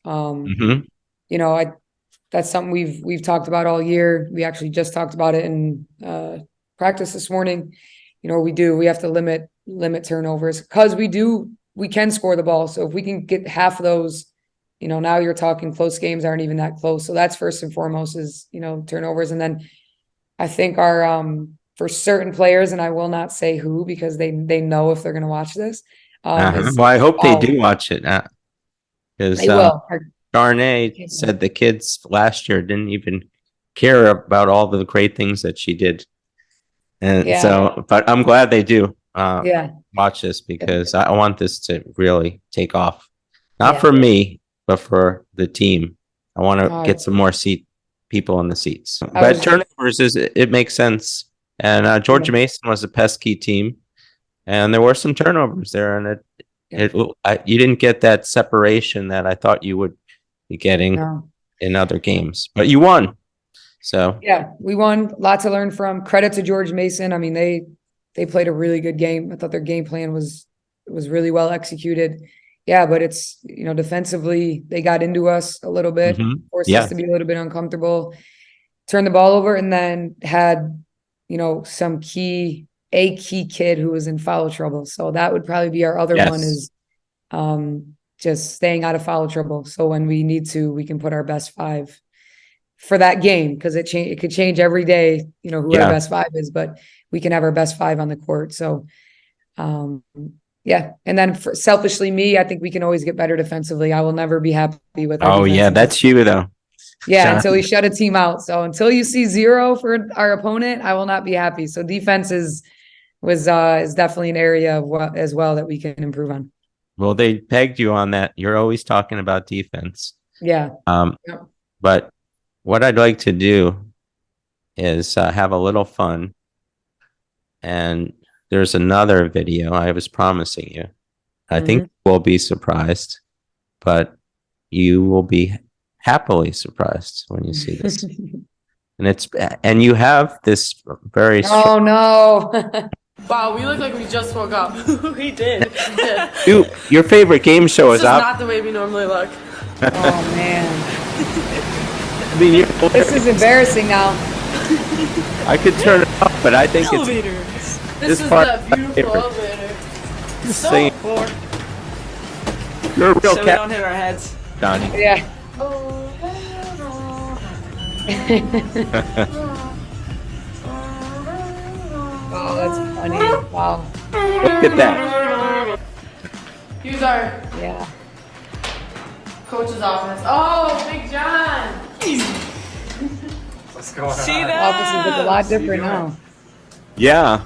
That's something we've talked about all year. We actually just talked about it in practice this morning. We have to limit turnovers because we can score the ball. So if we can get half of those, now you're talking close games aren't even that close. So that's first and foremost is, turnovers. And then I think our, for certain players, and I will not say who, because they know if they're going to watch this. Well, I hope they do watch it. Because they will. Sharnee said the kids last year didn't even care about all the great things that she did. And so, but I'm glad they do watch this, because I want this to really take off. Not for me, but for the team. I want to Oh, get some more people in the seats. I But was- turnovers it makes sense. And George Yeah. Mason was a pesky team, and there were some turnovers there, and you didn't get that separation that I thought you would be getting No. in other games, but you won. So Yeah, we won. Lots to learn from. Credit to George Mason. I mean, they played a really good game. I thought their game plan was really well executed. Yeah, but it's, defensively, they got into us a little bit, forced Yeah. us to be a little bit uncomfortable, turned the ball over, and then had, some key kid who was in foul trouble. So that would probably be our other one, Yes. is just staying out of foul trouble. So when we need to, we can put our best five for that game, because it could change every day, who Yeah. our best five is, but we can have our best five on the court. So, yeah. And then selfishly, I think we can always get better defensively. I will never be happy with our Oh yeah, defense. that's you though. Yeah, Shot. until we shut a team out. So until you see 0 for our opponent, I will not be happy. So defense is definitely an area as well that we can improve on. Well, they pegged you on that. You're always talking about defense. Yeah. Yeah. But what I'd like to do is have a little fun. And there's another video I was promising you. I think we'll be surprised, but you will be happily surprised when you see this. And you have this very Oh no. Wow, we look like we just woke up. We did. your favorite game show This is is up. not the way we normally look. Oh man. I mean, This is embarrassing now. I could turn it off, but I think it's Elevators. This this is part the beautiful favorite. elevator. singing. Four. You're a real So we cat, don't hit our heads. Donnie. Yeah. Oh, that's funny. Wow. Look at that. Here's our Yeah. coach's office. Oh, Big John. What's going on? See Offices look a that? lot different now. Yeah.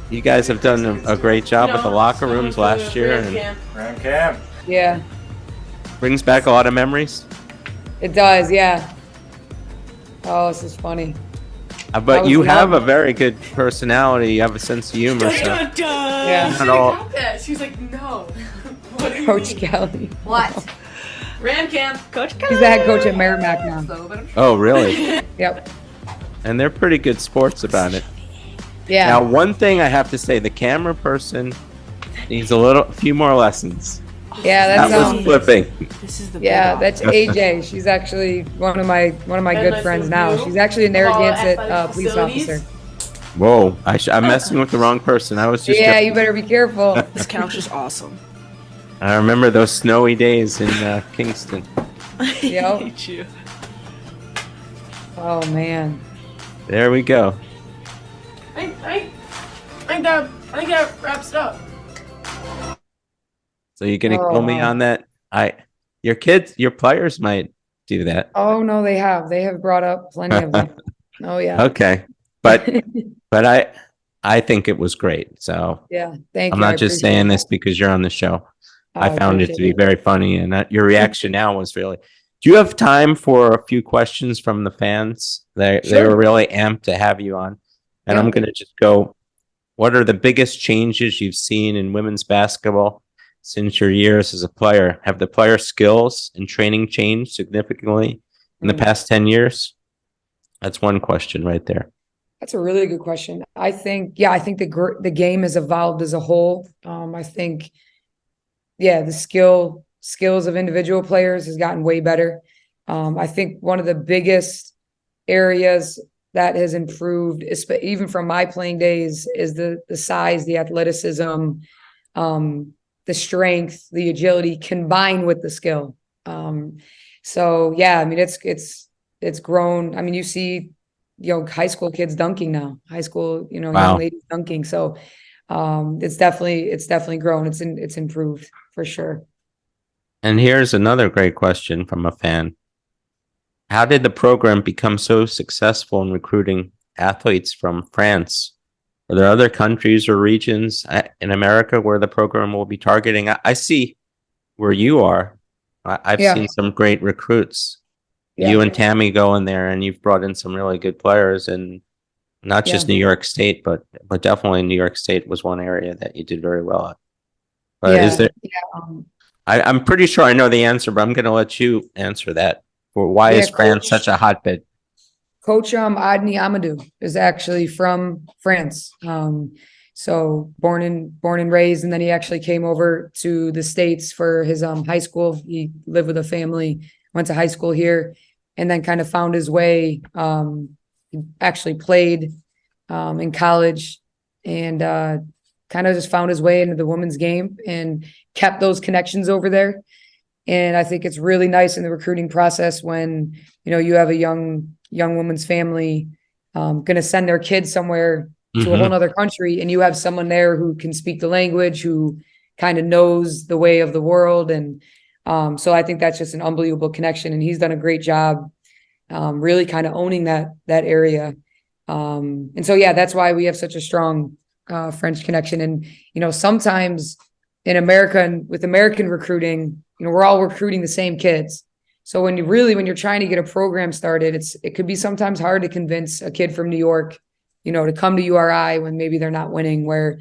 You guys have done a great job with the locker rooms last year, and Ram Cam. Yeah. brings back a lot of memories. It does, yeah. Oh, this is funny. But was you have a lovely. very good personality. You have a sense of humor. So Yeah. not all- Got that. She's like, no. What do you Coach mean? Kelly. What? Ram Camp. Coach He's the head coach at Merrimack now. Oh, really? Yep. And they're pretty good sports about it. Yeah. Now, one thing I have to say, the camera person needs a few more lessons. Yeah, That that's was flipping. This is the yeah, that's AJ. She's actually one of my And good nice friends to now. meet you. She's actually a All Narragansett athletic police facilities. officer. Whoa, I'm messing with the wrong person. I was just. Yeah, you better be careful. This couch is awesome. I remember those snowy days in Kingston. Yep. hate you. Oh man. There we go. I think that wraps it up. So you're gonna Oh, kill me wow. on that? Your players might do that. Oh no, they have brought up plenty of them. Oh yeah. Okay, but I think it was great. So Yeah. Thank I'm you. not I just appreciate saying it. this because you're on the show. I found it to appreciate be very funny, and your reaction now was really. Do you have time for a few questions from the fans? They Sure. were really amped to have you on, and Yeah. I'm going to just go. What are the biggest changes you've seen in women's basketball since your years as a player? Have the player skills and training changed significantly in the Mm. past 10 years? That's one question right there. That's a really good question. I think the game has evolved as a whole. I think, the skills of individual players has gotten way better. I think one of the biggest areas that has improved, even from my playing days, is the size, the athleticism, the strength, the agility combined with the skill. So yeah, I mean, it's grown. I mean, you see, high school kids dunking now, Wow. young ladies dunking. So, it's definitely grown. It's improved for sure. And here's another great question from a fan. How did the program become so successful in recruiting athletes from France? Are there other countries or regions in America where the program will be targeting? I see where you are, I've Yeah. seen some great recruits. Yeah. You and Tammy go in there, and you've brought in some really good players, and not just Yeah. New York State, but definitely New York State was one area that you did very well at. But is Yeah. there? Yeah. I'm pretty sure I know the answer, but I'm going to let you answer that. For why Yeah, is France such a hotbed? Coach Adni Amadou is actually from France. So born and raised, and then he actually came over to the States for his high school. He lived with a family, went to high school here, and then kind of found his way. He actually played in college, and kind of just found his way into the women's game and kept those connections over there. And I think it's really nice in the recruiting process when, you have a young woman's family going to send their kids somewhere to a whole nother country, and you have someone there who can speak the language, who kind of knows the way of the world. And so I think that's just an unbelievable connection, and he's done a great job really kind of owning that area. And so, yeah, that's why we have such a strong French connection. And, sometimes in America and with American recruiting, we're all recruiting the same kids. So when you're trying to get a program started, it could be sometimes hard to convince a kid from New York, to come to URI when maybe they're not winning, where,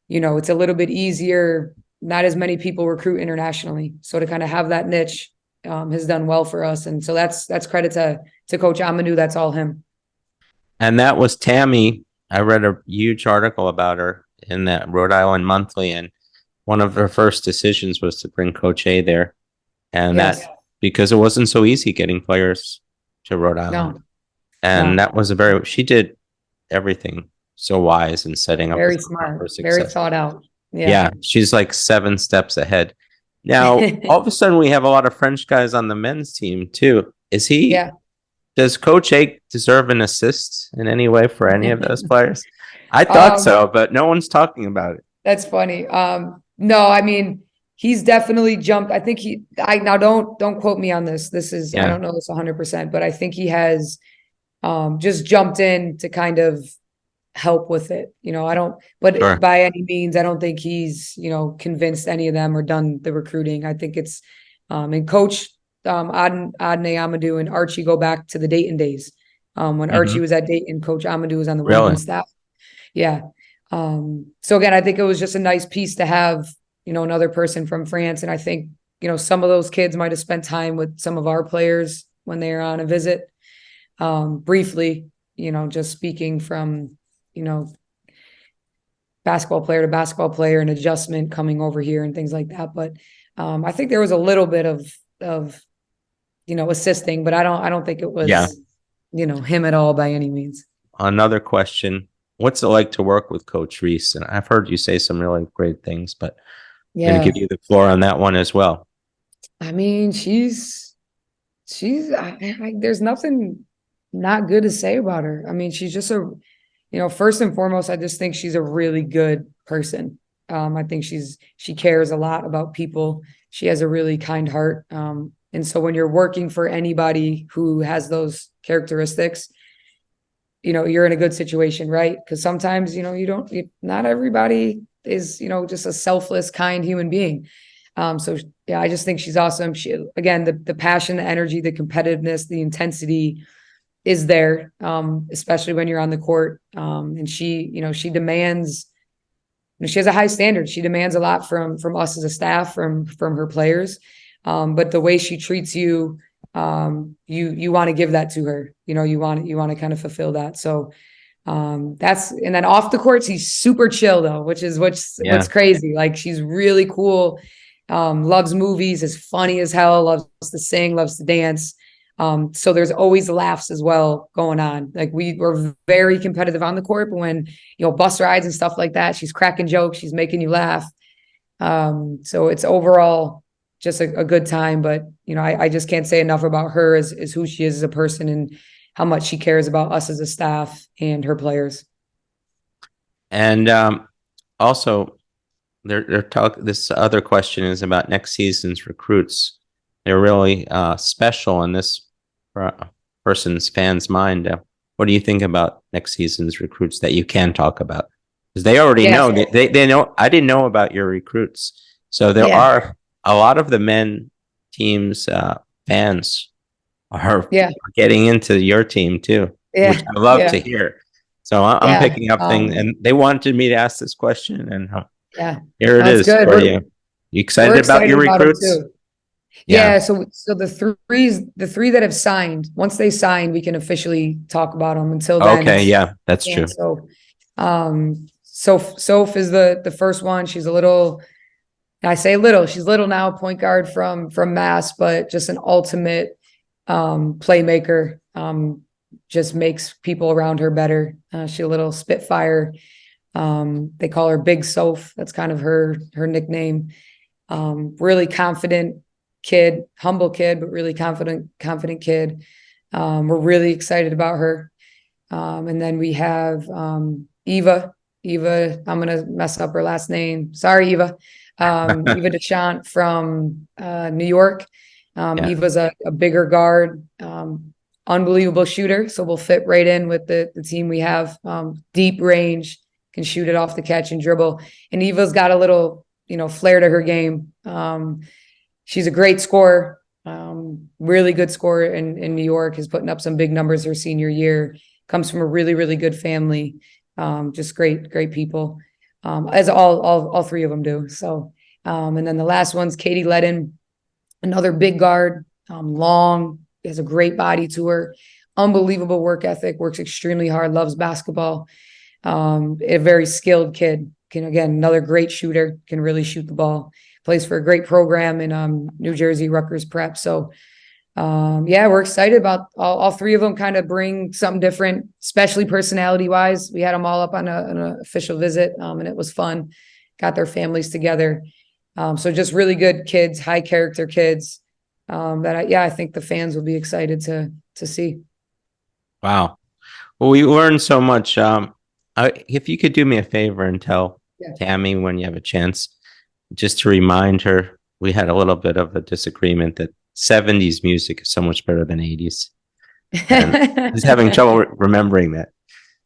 it's a little bit easier. Not as many people recruit internationally. So to kind of have that niche has done well for us. And so that's credit to Coach Amadou. That's all him. And that was Tammy. I read a huge article about her in that Rhode Island Monthly, and one of her first decisions was to bring Coach A there. And Yes. that because it wasn't so easy getting players to Rhode Island. No. And No. that was she did everything so wise in setting up Very a smart, for very success. thought out. Yeah, she's like 7 steps ahead. Now, all of a sudden, we have a lot of French guys on the men's team too. Is he? Yeah. Does Coach A deserve an assist in any way for any of those players? I thought so, but no one's talking about it. That's funny. No, I mean, he's definitely jumped. I think now don't quote me on this. I don't know this 100%, but I think he has just jumped in to kind of help with it. But by any means, I don't think he's, convinced any of them or done the recruiting. I think it's, and Coach Adne Amadou and Archie go back to the Dayton days. When Archie was at Dayton, Coach Amadou was on the women's staff. Yeah. So again, I think it was just a nice piece to have, another person from France. And I think, some of those kids might have spent time with some of our players when they were on a visit. Briefly, just speaking from, basketball player to basketball player and adjustment coming over here and things like that. But I think there was a little bit of assisting, but I don't think it was, him at all by any means. Another question. What's it like to work with Coach Reese? And I've heard you say some really great things, but I'm going to give you the floor on that one as well. I mean, she's there's nothing not good to say about her. I mean, she's just first and foremost, I just think she's a really good person. I think she cares a lot about people. She has a really kind heart. And so when you're working for anybody who has those characteristics, you're in a good situation, right? Because sometimes, not everybody is, just a selfless, kind human being. So yeah, I just think she's awesome. She, again, the passion, the energy, the competitiveness, the intensity is there, especially when you're on the court. And she demands, she has a high standard. She demands a lot from us as a staff, from her players. But the way she treats you, you want to give that to her. You want to kind of fulfill that. So and then off the courts, he's super chill though, which is what's crazy. Like, she's really cool. Loves movies, is funny as hell, loves to sing, loves to dance. So there's always laughs as well going on. Like, we're very competitive on the court, but when, bus rides and stuff like that, she's cracking jokes, she's making you laugh. So it's overall just a good time. But, I just can't say enough about her as who she is as a person and how much she cares about us as a staff and her players. And also, this other question is about next season's recruits. They're really special in this person's fans' mind. What do you think about next season's recruits that you can talk about? Because they already know. They know. I didn't know about your recruits. So there are a lot of the men teams fans are Yeah. getting into your team too, Yeah. which I love Yeah. to hear. So I'm Yeah. picking up things, and they wanted me to ask this question, and Yeah. here it That's is good. for you. You excited We're about excited your about it recruits? too. Yeah. So the three that have signed, once they sign, we can officially talk about them. Until then, Okay, yeah, that's yeah. true. Soph is the first one. She's a little, I say little, she's little now, point guard from Mass, but just an ultimate playmaker. Just makes people around her better. She's a little spitfire. They call her Big Soph. That's kind of her nickname. Really confident kid, humble kid, but really confident kid. We're really excited about her. And then we have Eva. I'm gonna mess up her last name. Sorry, Eva. Eva DeShant from New York. Yeah. Eva's a bigger guard, unbelievable shooter. So we'll fit right in with the team we have. Deep range, can shoot it off the catch and dribble. And Eva's got a little, flair to her game. She's a great scorer, really good scorer in New York, is putting up some big numbers her senior year. Comes from a really, really good family. Just great people, as all three of them do. So, and then the last one's Katie Ledden, another big guard, long, has a great body to her, unbelievable work ethic, works extremely hard, loves basketball. A very skilled kid. Again, another great shooter, can really shoot the ball. Plays for a great program in New Jersey, Rutgers Prep. So, yeah, we're excited about all three of them. Kind of bring something different, especially personality wise. We had them all up on an official visit, and it was fun. Got their families together. So just really good kids, high character kids. I think the fans will be excited to see. Wow. Well, we learned so much. If you could do me a favor and tell Tammy when you have a chance, just to remind her, we had a little bit of a disagreement that 70s music is so much better than 80s. And just having trouble remembering that.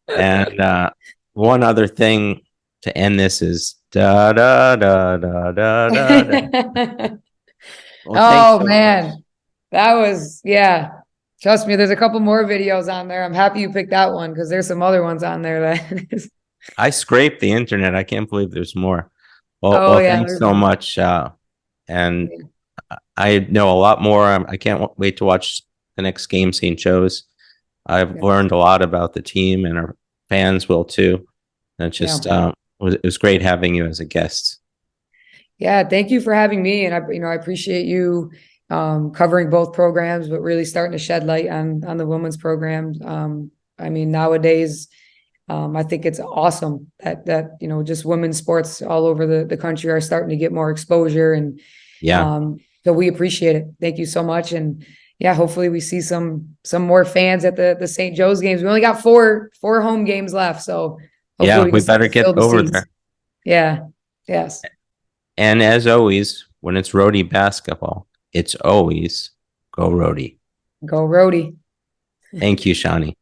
And one other thing to end this is da da da da da da da. Well, Man, that was, trust me, there's a couple more videos on there. I'm happy you picked that one because there's some other ones on there that I scraped the internet. I can't believe there's more. Well, thanks so much. And I know a lot more. I can't wait to watch the next game St. Joe's. I've learned a lot about the team, and our fans will too. And it just it was great having you as a guest. Yeah, thank you for having me. And I appreciate you covering both programs, but really starting to shed light on the women's program. Nowadays, I think it's awesome that just women's sports all over the country are starting to get more exposure, and so we appreciate it. Thank you so much. And hopefully we see some more fans at the St. Joe's games. We only got four home games left, so hopefully we better get over there. Yeah. Yes. And as always, when it's Rhody basketball, it's always go Rhody. Go Rhody. Thank you, Sharnee.